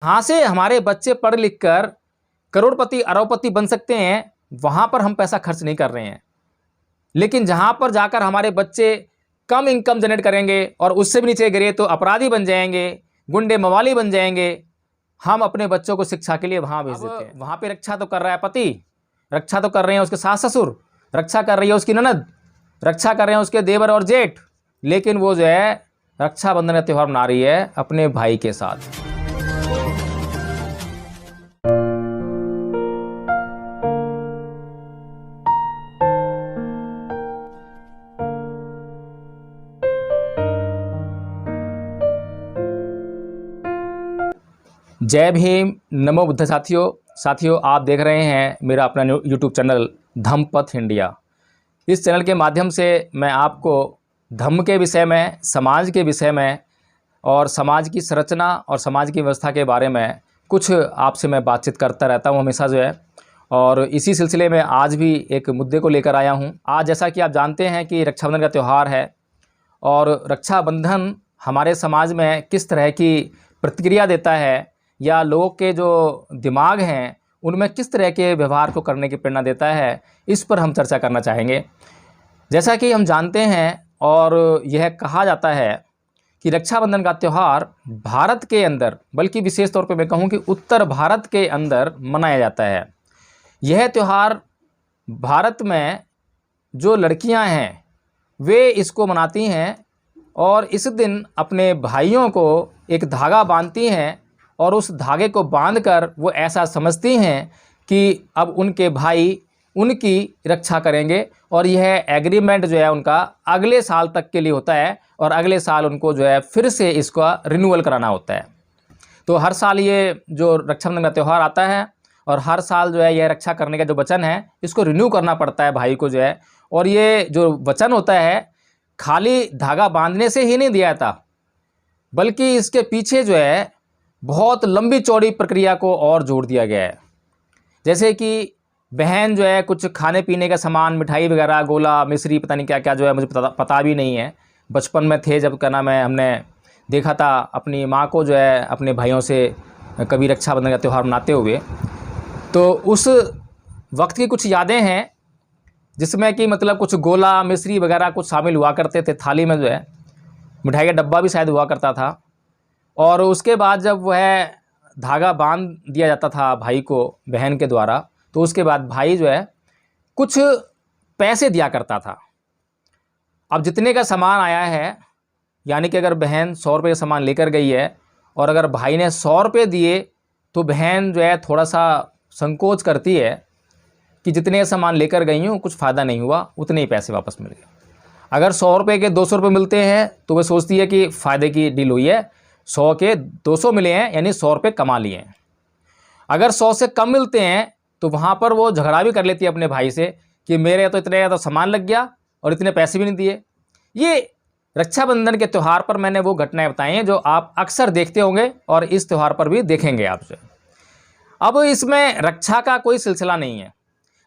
जहाँ से हमारे बच्चे पढ़ लिख कर करोड़पति अरबपति बन सकते हैं, वहाँ पर हम पैसा खर्च नहीं कर रहे हैं। लेकिन जहाँ पर जाकर हमारे बच्चे कम इनकम जनरेट करेंगे और उससे भी नीचे गिरे तो अपराधी बन जाएंगे, गुंडे मवाली बन जाएंगे, हम अपने बच्चों को शिक्षा के लिए वहाँ भेज देते हैं। वहाँ पे रक्षा तो कर रहा है पति, रक्षा तो कर रहे हैं उसके सास ससुर, रक्षा कर रही है उसकी ननद, रक्षा कर रहे हैं उसके देवर और जेठ, लेकिन वो जो है रक्षाबंधन का त्यौहार मना रही है अपने भाई के साथ। जय भीम, नमो बुद्ध। साथियों आप देख रहे हैं मेरा अपना यूट्यूब चैनल धम्मपथ इंडिया। इस चैनल के माध्यम से मैं आपको धम्म के विषय में, समाज के विषय में और समाज की संरचना और समाज की व्यवस्था के बारे में कुछ आपसे मैं बातचीत करता रहता हूं हमेशा जो है। और इसी सिलसिले में आज भी एक मुद्दे को लेकर आया हूं। आज जैसा कि आप जानते हैं कि रक्षाबंधन का त्यौहार है और रक्षाबंधन हमारे समाज में किस तरह की प्रतिक्रिया देता है या लोगों के जो दिमाग हैं उनमें किस तरह के व्यवहार को करने की प्रेरणा देता है, इस पर हम चर्चा करना चाहेंगे। जैसा कि हम जानते हैं और यह कहा जाता है कि रक्षाबंधन का त्यौहार भारत के अंदर, बल्कि विशेष तौर पे मैं कहूँ कि उत्तर भारत के अंदर मनाया जाता है। यह त्यौहार भारत में जो लड़कियां हैं वे इसको मनाती हैं और इस दिन अपने भाइयों को एक धागा बांधती हैं और उस धागे को बांधकर वो ऐसा समझती हैं कि अब उनके भाई उनकी रक्षा करेंगे और यह एग्रीमेंट जो है उनका अगले साल तक के लिए होता है और अगले साल उनको जो है फिर से इसका रिन्यूअल कराना होता है। तो हर साल ये जो रक्षाबंधन का त्यौहार आता है और हर साल जो है यह रक्षा करने का जो वचन है इसको रिन्यू करना पड़ता है भाई को जो है। और ये जो वचन होता है खाली धागा बांधने से ही नहीं दिया जाता, बल्कि इसके पीछे जो है बहुत लंबी चौड़ी प्रक्रिया को और जोड़ दिया गया है। जैसे कि बहन जो है कुछ खाने पीने का सामान, मिठाई वगैरह, गोला मिश्री, पता नहीं क्या क्या जो है, मुझे पता भी नहीं है। बचपन में थे जब क्या नाम है हमने देखा था अपनी माँ को जो है अपने भाइयों से कभी रक्षाबंधन का त्यौहार मनाते हुए, तो उस वक्त की कुछ यादें हैं जिसमें कि मतलब कुछ गोला मिश्री वगैरह कुछ शामिल हुआ करते थे। थाली में जो है मिठाई का डब्बा भी शायद हुआ करता था। और उसके बाद जब वह धागा बांध दिया जाता था भाई को बहन के द्वारा, तो उसके बाद भाई जो है कुछ पैसे दिया करता था। अब जितने का सामान आया है, यानी कि अगर बहन 100 रुपये का सामान लेकर गई है और अगर भाई ने 100 रुपये दिए तो बहन जो है थोड़ा सा संकोच करती है कि जितने का सामान लेकर गई हूँ कुछ फ़ायदा नहीं हुआ, उतने ही पैसे वापस मिल गए। अगर 100 रुपये के 200 रुपये मिलते हैं तो वह सोचती है कि फ़ायदे की डील हुई है, 100 के 200 मिले हैं यानी 100 रुपये कमा लिए हैं। अगर 100 से कम मिलते हैं तो वहाँ पर वो झगड़ा भी कर लेती है अपने भाई से कि मेरे तो इतने का तो सामान लग गया और इतने पैसे भी नहीं दिए। ये रक्षाबंधन के त्यौहार पर मैंने वो घटनाएं बताई हैं जो आप अक्सर देखते होंगे और इस त्यौहार पर भी देखेंगे आपसे। अब इसमें रक्षा का कोई सिलसिला नहीं है,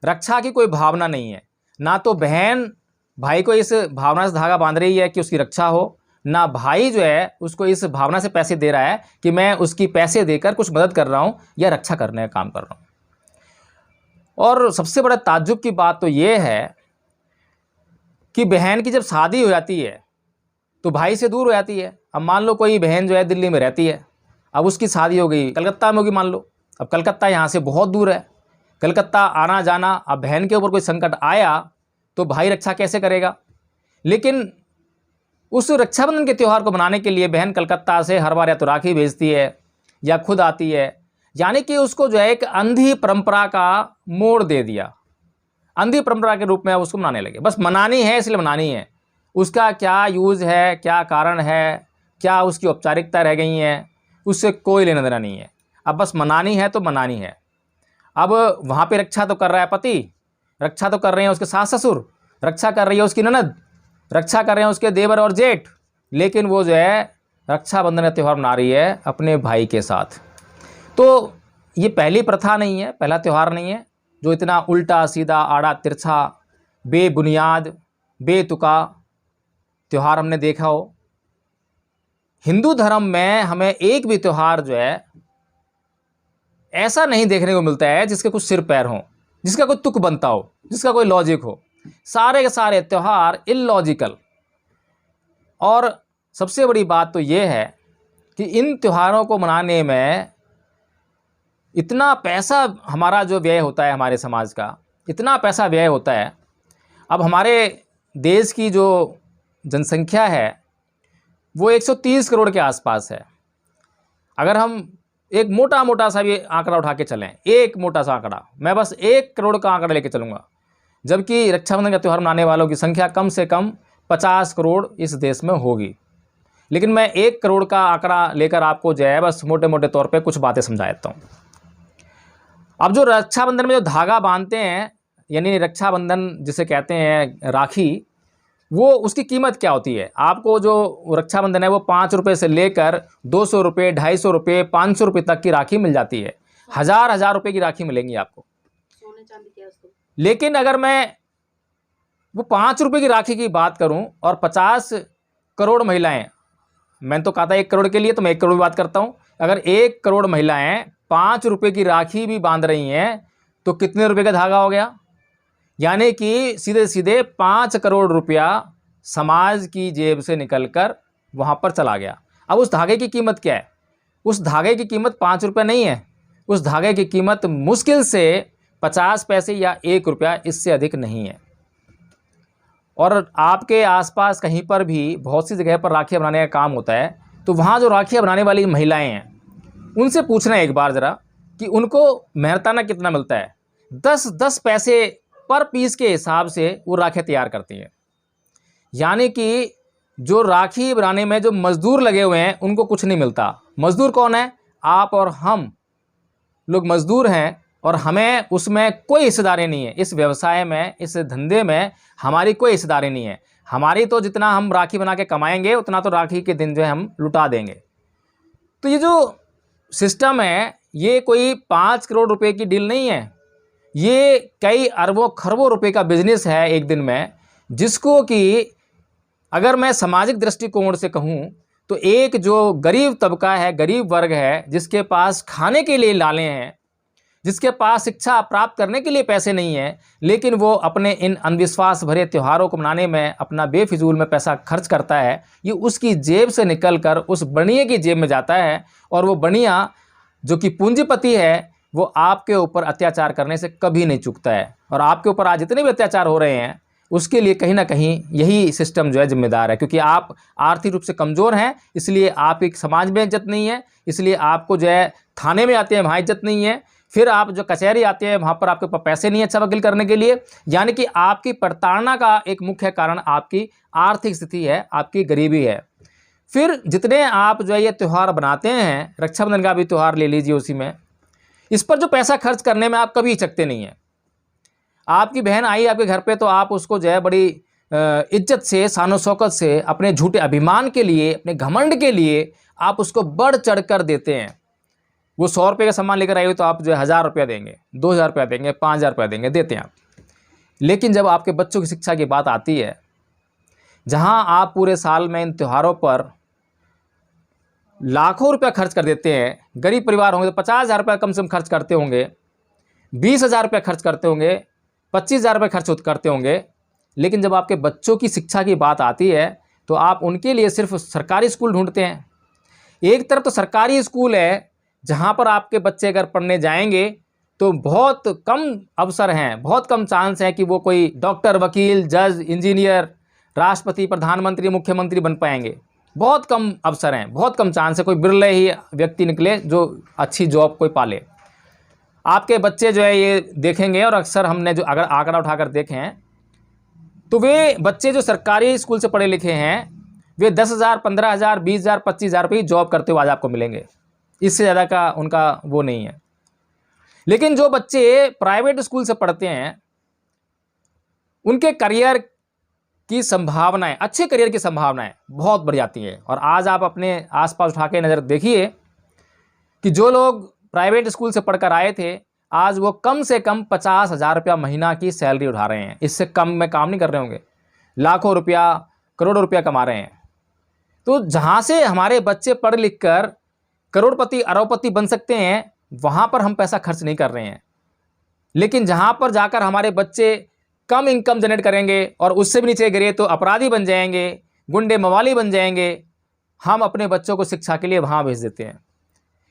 रक्षा की कोई भावना नहीं है। ना तो बहन भाई को इस भावना से धागा बांध रही है कि उसकी रक्षा हो, ना भाई जो है उसको इस भावना से पैसे दे रहा है कि मैं उसकी पैसे देकर कुछ मदद कर रहा हूं या रक्षा करने का काम कर रहा हूं। और सबसे बड़ा ताज्जुब की बात तो ये है कि बहन की जब शादी हो जाती है तो भाई से दूर हो जाती है। अब मान लो कोई बहन जो है दिल्ली में रहती है, अब उसकी शादी हो गई कलकत्ता में होगी मान लो। अब कलकत्ता यहाँ से बहुत दूर है, कलकत्ता आना जाना, अब बहन के ऊपर कोई संकट आया तो भाई रक्षा कैसे करेगा। लेकिन उस रक्षाबंधन के त्यौहार को मनाने के लिए बहन कलकत्ता से हर बार या तो राखी भेजती है या खुद आती है, यानी कि उसको जो है एक अंधी परंपरा का मोड़ दे दिया। अंधी परंपरा के रूप में उसको मनाने लगे, बस मनानी है इसलिए मनानी है। उसका क्या यूज़ है, क्या कारण है, क्या उसकी औपचारिकता रह गई हैं, उससे कोई लेना देना नहीं है। अब बस मनानी है तो मनानी है। अब वहाँ पे रक्षा तो कर रहा है पति, रक्षा तो कर रहे हैं उसके सास ससुर, रक्षा कर रही है उसकी ननद, रक्षा कर रहे हैं उसके देवर और जेठ, लेकिन वो जो है रक्षाबंधन का त्यौहार मना रही है अपने भाई के साथ। तो ये पहली प्रथा नहीं है, पहला त्यौहार नहीं है जो इतना उल्टा सीधा आड़ा तिरछा बेबुनियाद बेतुका त्यौहार हमने देखा हो। हिंदू धर्म में हमें एक भी त्यौहार जो है ऐसा नहीं देखने को मिलता है जिसके कुछ सिर पैर हों, जिसका कोई तुक बनता हो, जिसका कोई लॉजिक हो। सारे के सारे त्यौहार इलॉजिकल। और सबसे बड़ी बात तो ये है कि इन त्योहारों को मनाने में इतना पैसा हमारा जो व्यय होता है, हमारे समाज का इतना पैसा व्यय होता है। अब हमारे देश की जो जनसंख्या है वो 130 करोड़ के आसपास है। अगर हम एक मोटा मोटा सा भी आंकड़ा उठा के चलें, एक मोटा सा आंकड़ा, मैं बस 1 करोड़ का आंकड़ा लेके चलूँगा, जबकि रक्षाबंधन का त्यौहार मनाने वालों की संख्या कम से कम 50 करोड़ इस देश में होगी। लेकिन मैं 1 करोड़ का आंकड़ा लेकर आपको जो है बस मोटे मोटे तौर पे कुछ बातें समझा देता हूँ। अब जो रक्षाबंधन में जो धागा बांधते हैं, यानी रक्षाबंधन जिसे कहते हैं राखी, वो उसकी कीमत क्या होती है? आपको जो रक्षाबंधन है वो 5 रुपये से लेकर 200 रुपये, 250 रुपये, 500 रुपये तक की राखी मिल जाती है। हज़ार रुपये की राखी मिलेंगी आपको। सोने चांदी क्या उसको? लेकिन अगर मैं वो 5 रुपये की राखी की बात करूं और 50 करोड़ महिलाएं, मैंने तो कहा था 1 करोड़ के लिए, तो मैं 1 करोड़ की बात करता हूं। अगर 1 करोड़ महिलाएं 5 रुपये की राखी भी बांध रही हैं तो कितने रुपए का धागा हो गया? यानी कि सीधे सीधे 5 करोड़ रुपया समाज की जेब से निकलकर वहाँ पर चला गया। अब उस धागे की कीमत क्या है? उस धागे की कीमत 5 रुपये नहीं है, उस धागे की कीमत मुश्किल से 50 पैसे या 1 रुपया, इससे अधिक नहीं है। और आपके आसपास कहीं पर भी बहुत सी जगह पर राखियाँ बनाने का काम होता है, तो वहाँ जो राखियाँ बनाने वाली महिलाएँ हैं उनसे पूछना एक बार ज़रा कि उनको मेहनताना कितना मिलता है। 10 पैसे पर पीस के हिसाब से वो राखियाँ तैयार करती हैं। यानी कि जो राखी बनाने में जो मज़दूर लगे हुए हैं उनको कुछ नहीं मिलता। मज़दूर कौन है? आप और हम लोग मज़दूर हैं, और हमें उसमें कोई हिस्सेदारी नहीं है। इस व्यवसाय में, इस धंधे में हमारी कोई हिस्सेदारी नहीं है। हमारी तो जितना हम राखी बना के कमाएंगे उतना तो राखी के दिन जो है हम लुटा देंगे। तो ये जो सिस्टम है ये कोई 5 करोड़ रुपए की डील नहीं है, ये कई अरबों खरबों रुपए का बिजनेस है एक दिन में, जिसको कि अगर मैं सामाजिक दृष्टिकोण से कहूँ तो एक जो गरीब तबका है, गरीब वर्ग है, जिसके पास खाने के लिए लाले हैं, जिसके पास शिक्षा प्राप्त करने के लिए पैसे नहीं है, लेकिन वो अपने इन अंधविश्वास भरे त्योहारों को मनाने में अपना बेफिजूल में पैसा खर्च करता है, ये उसकी जेब से निकलकर उस बनिए की जेब में जाता है। और वो बनिया जो कि पूंजीपति है वो आपके ऊपर अत्याचार करने से कभी नहीं चूकता है। और आपके ऊपर आज जितने भी अत्याचार हो रहे हैं उसके लिए कहीं ना कहीं यही सिस्टम जो है जिम्मेदार है, क्योंकि आप आर्थिक रूप से कमज़ोर हैं, इसलिए आपकी समाज में इज्जत नहीं है, इसलिए आपको जो है थाने में आते हैं वहाँ इज्जत नहीं है, फिर आप जो कचहरी आते हैं वहाँ पर आपके पास पैसे नहीं है अच्छा वकील करने के लिए। यानी कि आपकी प्रताड़ना का एक मुख्य कारण आपकी आर्थिक स्थिति है, आपकी गरीबी है। फिर जितने आप जो है ये त्यौहार बनाते हैं, रक्षाबंधन का भी त्यौहार ले लीजिए, उसी में इस पर जो पैसा खर्च करने में आप कभी हिचकते नहीं हैं। आपकी बहन आई आपके घर पे तो आप उसको जो है बड़ी इज्जत से, शान शौकत से, अपने झूठे अभिमान के लिए, अपने घमंड के लिए आप उसको बढ़ चढ़ कर देते हैं। वो 100 रुपये का सामान लेकर आई हो तो आप जो है 1000 रुपया देंगे, 2000 रुपया देंगे, 5000 रुपया देंगे, देते हैं आप। लेकिन जब आपके बच्चों की शिक्षा की बात आती है, जहां आप पूरे साल में इन त्योहारों पर लाखों रुपया खर्च कर देते हैं, गरीब परिवार होंगे तो 50,000 रुपया कम से कम खर्च करते होंगे, 20,000 रुपया खर्च करते होंगे, 25,000 रुपये खर्च करते होंगे। लेकिन जब आपके बच्चों की शिक्षा की बात आती है तो आप उनके लिए सिर्फ सरकारी स्कूल ढूंढते हैं। एक तरफ तो सरकारी स्कूल है जहां पर आपके बच्चे अगर पढ़ने जाएंगे तो बहुत कम अवसर हैं, बहुत कम चांस है कि वो कोई डॉक्टर, वकील, जज, इंजीनियर, राष्ट्रपति, प्रधानमंत्री, मुख्यमंत्री बन पाएंगे। बहुत कम अवसर हैं, बहुत कम चांस है, कोई बिरले ही व्यक्ति निकले जो अच्छी जॉब कोई पाले। आपके बच्चे जो है ये देखेंगे, और अक्सर हमने जो अगर आंकड़ा उठाकर देखें तो वे बच्चे जो सरकारी स्कूल से पढ़े लिखे हैं वे 10,000, 15,000, 20,000, 25,000 रुपये की जॉब करते हुए आज आपको मिलेंगे। इससे ज़्यादा का उनका वो नहीं है। लेकिन जो बच्चे प्राइवेट स्कूल से पढ़ते हैं उनके करियर की संभावनाएं, अच्छे करियर की संभावनाएं बहुत बढ़ जाती हैं। और आज आप अपने आसपास उठा के नज़र देखिए कि जो लोग प्राइवेट स्कूल से पढ़कर आए थे आज वो कम से कम 50,000 रुपया महीना की सैलरी उठा रहे हैं। इससे कम में काम नहीं कर रहे होंगे, लाखों रुपया, करोड़ों रुपया कमा रहे हैं। तो जहाँ से हमारे बच्चे पढ़ लिख कर करोड़पति, अरबपति बन सकते हैं, वहाँ पर हम पैसा खर्च नहीं कर रहे हैं। लेकिन जहाँ पर जाकर हमारे बच्चे कम इनकम जनरेट करेंगे और उससे भी नीचे गिरे तो अपराधी बन जाएंगे, गुंडे मवाली बन जाएंगे, हम अपने बच्चों को शिक्षा के लिए वहाँ भेज देते हैं।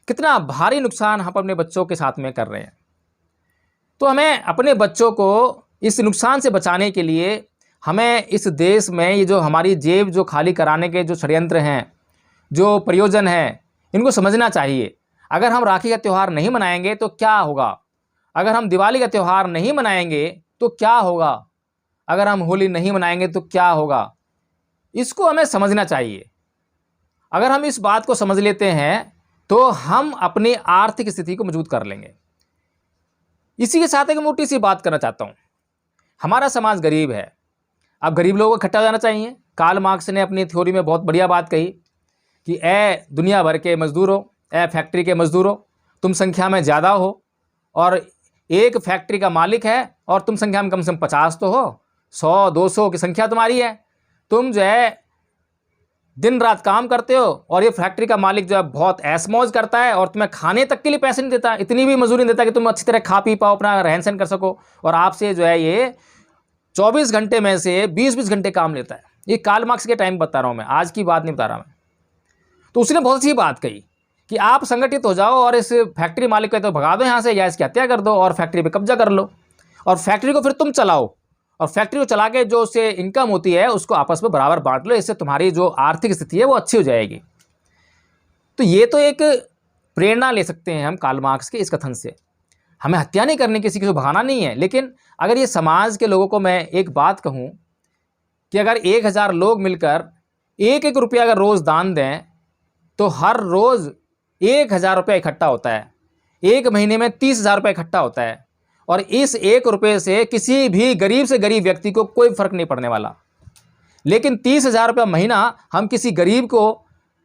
कितना भारी नुकसान हम अपने बच्चों के साथ में कर रहे हैं। तो हमें अपने बच्चों को इस नुकसान से बचाने के लिए हमें इस देश में ये जो हमारी जेब जो खाली कराने के जो षड्यंत्र हैं, जो प्रयोजन हैं, इनको समझना चाहिए। अगर हम राखी का त्यौहार नहीं मनाएंगे तो क्या होगा? अगर हम दिवाली का त्यौहार नहीं मनाएंगे तो क्या होगा? अगर हम होली नहीं मनाएंगे तो क्या होगा? इसको हमें समझना चाहिए। अगर हम इस बात को समझ लेते हैं तो हम अपनी आर्थिक स्थिति को मजबूत कर लेंगे। इसी के साथ एक मोटी सी बात करना चाहता हूँ। हमारा समाज गरीब है, अब गरीब लोगों को इकट्ठा हो जाना चाहिए। कार्ल मार्क्स ने अपनी थ्योरी में बहुत बढ़िया बात कही कि ए दुनिया भर के मजदूरों, ए फैक्ट्री के मजदूरों, तुम संख्या में ज़्यादा हो और एक फैक्ट्री का मालिक है और तुम संख्या में कम से कम 50 तो हो, 100-200 की संख्या तुम्हारी है। तुम जो है दिन रात काम करते हो और ये फैक्ट्री का मालिक जो है बहुत ऐश मौज करता है और तुम्हें खाने तक के लिए पैसे नहीं देता, इतनी भी मजदूरी नहीं देता कि तुम अच्छी तरह खा पी पाओ, अपना रहन सहन कर सको। और आपसे जो है ये 24 घंटे में से 20-20 घंटे काम लेता है। ये कार्ल मार्क्स के टाइम बता रहा हूँ मैं, आज की बात नहीं बता रहा मैं। तो उसने बहुत सी बात कही कि आप संगठित हो जाओ और इस फैक्ट्री मालिक को तो भगा दो यहाँ से या इसकी हत्या कर दो और फैक्ट्री पे कब्जा कर लो और फैक्ट्री को फिर तुम चलाओ और फैक्ट्री को चला के जो उससे इनकम होती है उसको आपस में बराबर बांट लो, इससे तुम्हारी जो आर्थिक स्थिति है वो अच्छी हो जाएगी। तो ये तो एक प्रेरणा ले सकते हैं हम कार्ल मार्क्स के इस कथन से। हमें हत्या नहीं करनी, किसी को भगाना नहीं है। लेकिन अगर ये समाज के लोगों को मैं एक बात कहूँ कि अगर 1000 लोग मिलकर 1-1 रुपया अगर रोज़ दान दें तो हर रोज़ 1000 रुपया इकट्ठा होता है, एक महीने में 30,000 रुपये इकट्ठा होता है और इस 1 रुपये से किसी भी गरीब से गरीब व्यक्ति को कोई फर्क नहीं पड़ने वाला। लेकिन 30,000 रुपये महीना हम किसी गरीब को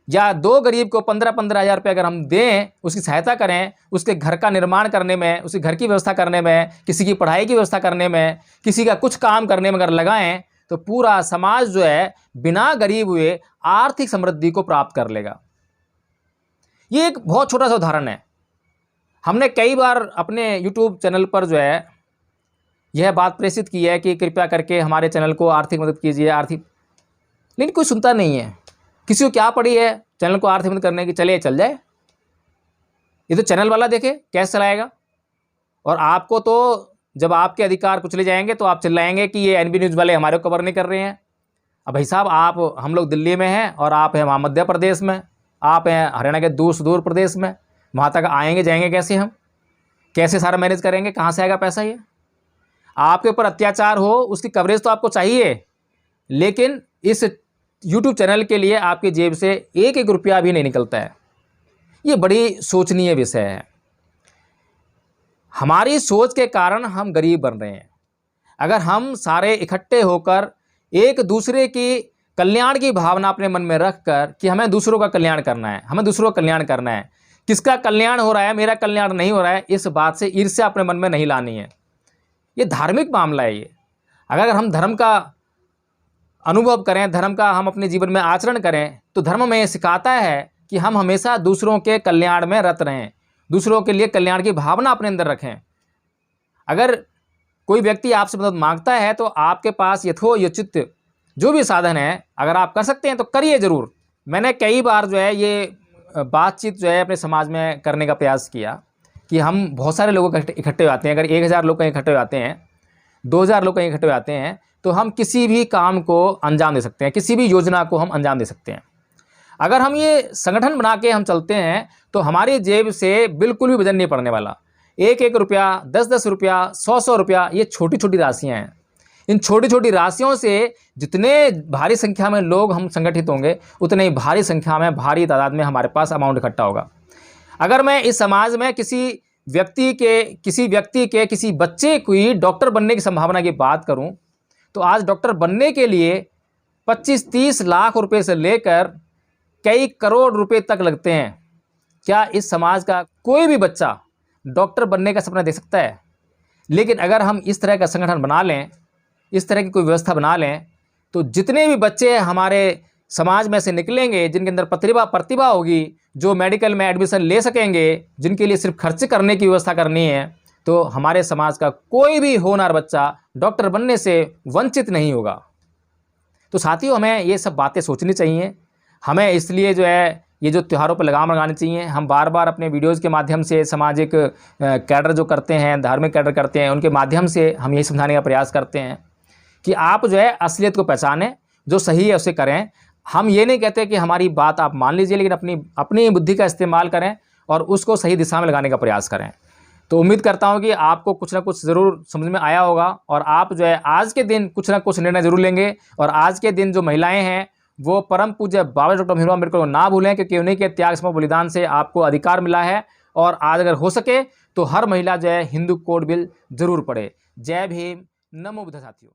या 2 गरीब को 15-15 हज़ार रुपये अगर हम दें, उसकी सहायता करें, उसके घर का निर्माण करने में, उसके घर की व्यवस्था करने में, किसी की पढ़ाई की व्यवस्था करने में, किसी का कुछ काम करने में अगर लगाएं तो पूरा समाज जो है बिना गरीब हुए आर्थिक समृद्धि को प्राप्त कर लेगा। ये एक बहुत छोटा सा उदाहरण है। हमने कई बार अपने YouTube चैनल पर जो है यह बात प्रेषित की है कि कृपया करके हमारे चैनल को आर्थिक मदद कीजिए, लेकिन कोई सुनता नहीं है। किसी को क्या पड़ी है चैनल को आर्थिक मदद करने की, चले चल जाए। ये तो चैनल वाला देखे कैसे चलाएगा। और आपको तो जब आपके अधिकार कुचले जाएंगे तो आप चिल्लाएंगे कि ये NB न्यूज़ वाले हमारे को कवर नहीं कर रहे हैं। अब भाई साहब, हम लोग दिल्ली में हैं और आप हैं वहाँ मध्य प्रदेश में, आप हैं हरियाणा के दूर सुदूर प्रदेश में। वहाँ तक आएंगे जाएंगे कैसे? हम कैसे सारा मैनेज करेंगे? कहाँ से आएगा पैसा? ये आपके ऊपर अत्याचार हो उसकी कवरेज तो आपको चाहिए, लेकिन इस YouTube चैनल के लिए आपकी जेब से 1-1 रुपया भी नहीं निकलता है। ये बड़ी सोचनीय विषय है। हमारी सोच के कारण हम गरीब बन रहे हैं। अगर हम सारे इकट्ठे होकर एक दूसरे की कल्याण की भावना अपने मन में रखकर कि हमें दूसरों का कल्याण करना है, हमें दूसरों का कल्याण करना है, किसका कल्याण हो रहा है, मेरा कल्याण नहीं हो रहा है, इस बात से ईर्ष्या अपने मन में नहीं लानी है। ये धार्मिक मामला है। ये अगर हम धर्म का अनुभव करें, धर्म का हम अपने जीवन में आचरण करें तो धर्म में ये सिखाता है कि हम हमेशा दूसरों के कल्याण में रत रहें, दूसरों के लिए कल्याण की भावना अपने अंदर रखें। अगर कोई व्यक्ति आपसे मदद मांगता है तो आपके पास यथोचित जो भी साधन है अगर आप कर सकते हैं तो करिए ज़रूर। मैंने कई बार जो है ये बातचीत जो है अपने समाज में करने का प्रयास किया कि हम बहुत सारे लोग इकट्ठे हो जाते हैं। अगर 1000 लोग कहीं इकट्ठे हो जाते हैं, 2000 लोग कहीं इकट्ठे हो जाते हैं तो हम किसी भी काम को अंजाम दे सकते हैं, किसी भी योजना को हम अंजाम दे सकते हैं। अगर हम ये संगठन बना के हम चलते हैं तो हमारी जेब से बिल्कुल भी वजन नहीं पड़ने वाला। 1-1 रुपया, 10-10 रुपया, 100-100 रुपया, ये छोटी छोटी राशियाँ हैं। इन छोटी छोटी राशियों से जितने भारी संख्या में लोग हम संगठित होंगे उतने ही भारी संख्या में, भारी तादाद में हमारे पास अमाउंट इकट्ठा होगा। अगर मैं इस समाज में किसी व्यक्ति के किसी बच्चे की डॉक्टर बनने की संभावना की बात करूं तो आज डॉक्टर बनने के लिए 25-30 लाख रुपए से लेकर कई करोड़ रुपए तक लगते हैं। क्या इस समाज का कोई भी बच्चा डॉक्टर बनने का सपना देख सकता है? लेकिन अगर हम इस तरह का संगठन बना लें, इस तरह की कोई व्यवस्था बना लें तो जितने भी बच्चे हमारे समाज में से निकलेंगे, जिनके अंदर प्रतिभा होगी, जो मेडिकल में एडमिशन ले सकेंगे, जिनके लिए सिर्फ खर्च करने की व्यवस्था करनी है, तो हमारे समाज का कोई भी होनहार बच्चा डॉक्टर बनने से वंचित नहीं होगा। तो साथियों, हमें ये सब बातें सोचनी चाहिए। हमें इसलिए जो है ये जो त्योहारों पर लगाम लगानी चाहिए। हम बार बार अपने वीडियोज़ के माध्यम से सामाजिक कैडर जो करते हैं, धार्मिक कैडर करते हैं, उनके माध्यम से हम यही समझाने का प्रयास करते हैं कि आप जो है असलियत को पहचानें, जो सही है उसे करें। हम ये नहीं कहते कि हमारी बात आप मान लीजिए, लेकिन अपनी बुद्धि का इस्तेमाल करें और उसको सही दिशा में लगाने का प्रयास करें। तो उम्मीद करता हूं कि आपको कुछ ना कुछ ज़रूर समझ में आया होगा और आप जो है आज के दिन कुछ ना कुछ निर्णय ज़रूर लेंगे। और आज के दिन जो महिलाएं हैं वो परम पूज्य बाबा डॉक्टर भीमराव अम्बेडकर को ना भूलें, क्योंकि उन्हीं के त्याग समर्पण बलिदान से आपको अधिकार मिला है। और आज अगर हो सके तो हर महिला जो है हिंदू कोड बिल जरूर पढ़े। जय भीम, नमो बुद्ध साथियों।